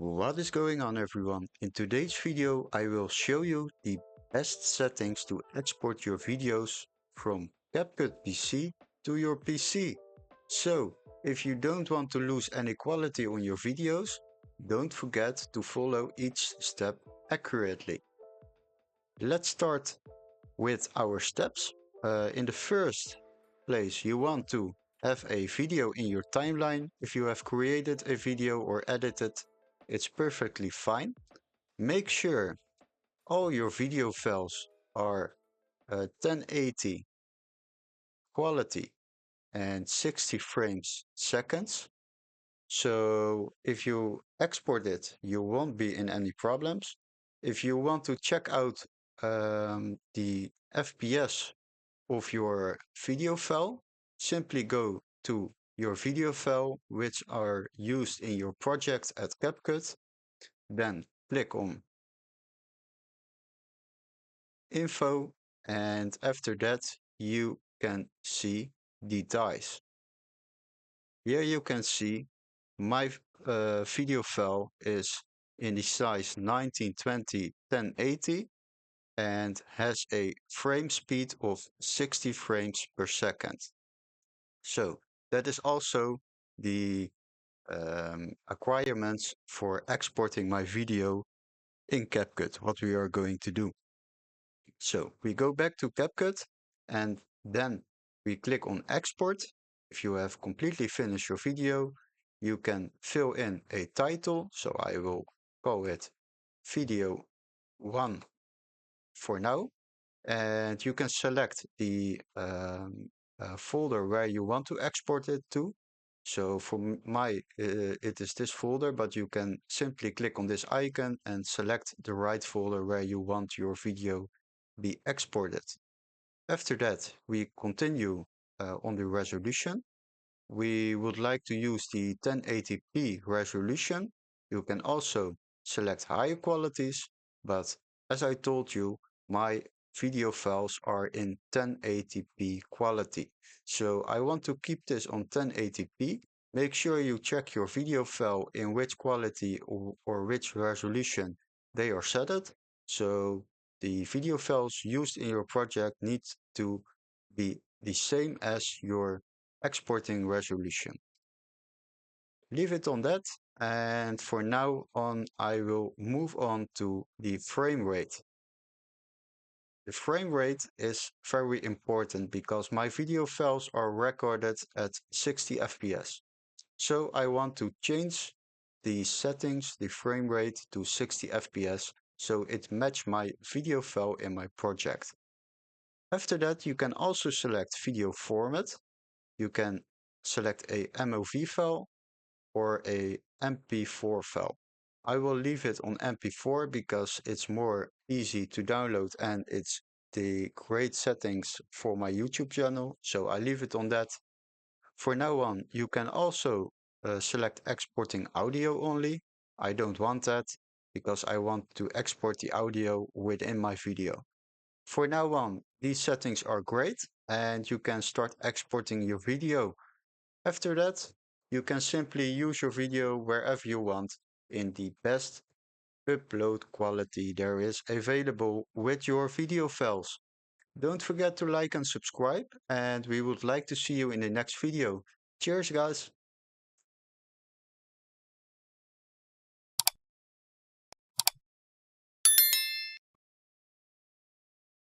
What is going on, everyone? In today's video I will show you the best settings to export your videos from CapCut PC to your PC. So, if you don't want to lose any quality on your videos, don't forget to follow each step accurately. Let's start with our steps. In the first place, you want to have a video in your timeline. If you have created a video or edited, it's perfectly fine. Make sure all your video files are 1080 quality and 60 frames seconds. So if you export it, you won't be in any problems. If you want to check out the FPS of your video file, simply go to your video file which are used in your project at CapCut, then click on info, and after that you can see the dice. Here you can see my video file is in the size 1920 1080 and has a frame speed of 60 frames per second. So that is also the requirements for exporting my video in CapCut, what we are going to do. So we go back to CapCut and then we click on export. If you have completely finished your video, you can fill in a title. So I will call it video 1 for now. And you can select the folder where you want to export it to. So for it is this folder, but you can simply click on this icon and select the right folder where you want your video be exported. After that, we continue on the resolution. We would like to use the 1080p resolution. You can also select higher qualities, but as I told you, my video files are in 1080p quality. So I want to keep this on 1080p. Make sure you check your video file in which quality or which resolution they are set at. So the video files used in your project need to be the same as your exporting resolution. Leave it on that, and for now on I will move on to the frame rate. The frame rate is very important because my video files are recorded at 60 fps. So I want to change the settings, the frame rate to 60 fps so it matches my video file in my project. After that, you can also select video format. You can select a MOV file or a MP4 file. I will leave it on MP4 because it's more easy to download and it's the great settings for my YouTube channel, so I leave it on that. For now on, you can also select exporting audio only. I don't want that because I want to export the audio within my video. For now on, these settings are great and you can start exporting your video. After that, you can simply use your video wherever you want in the best upload quality there is available with your video files. Don't forget to like and subscribe, and we would like to see you in the next video. Cheers, guys!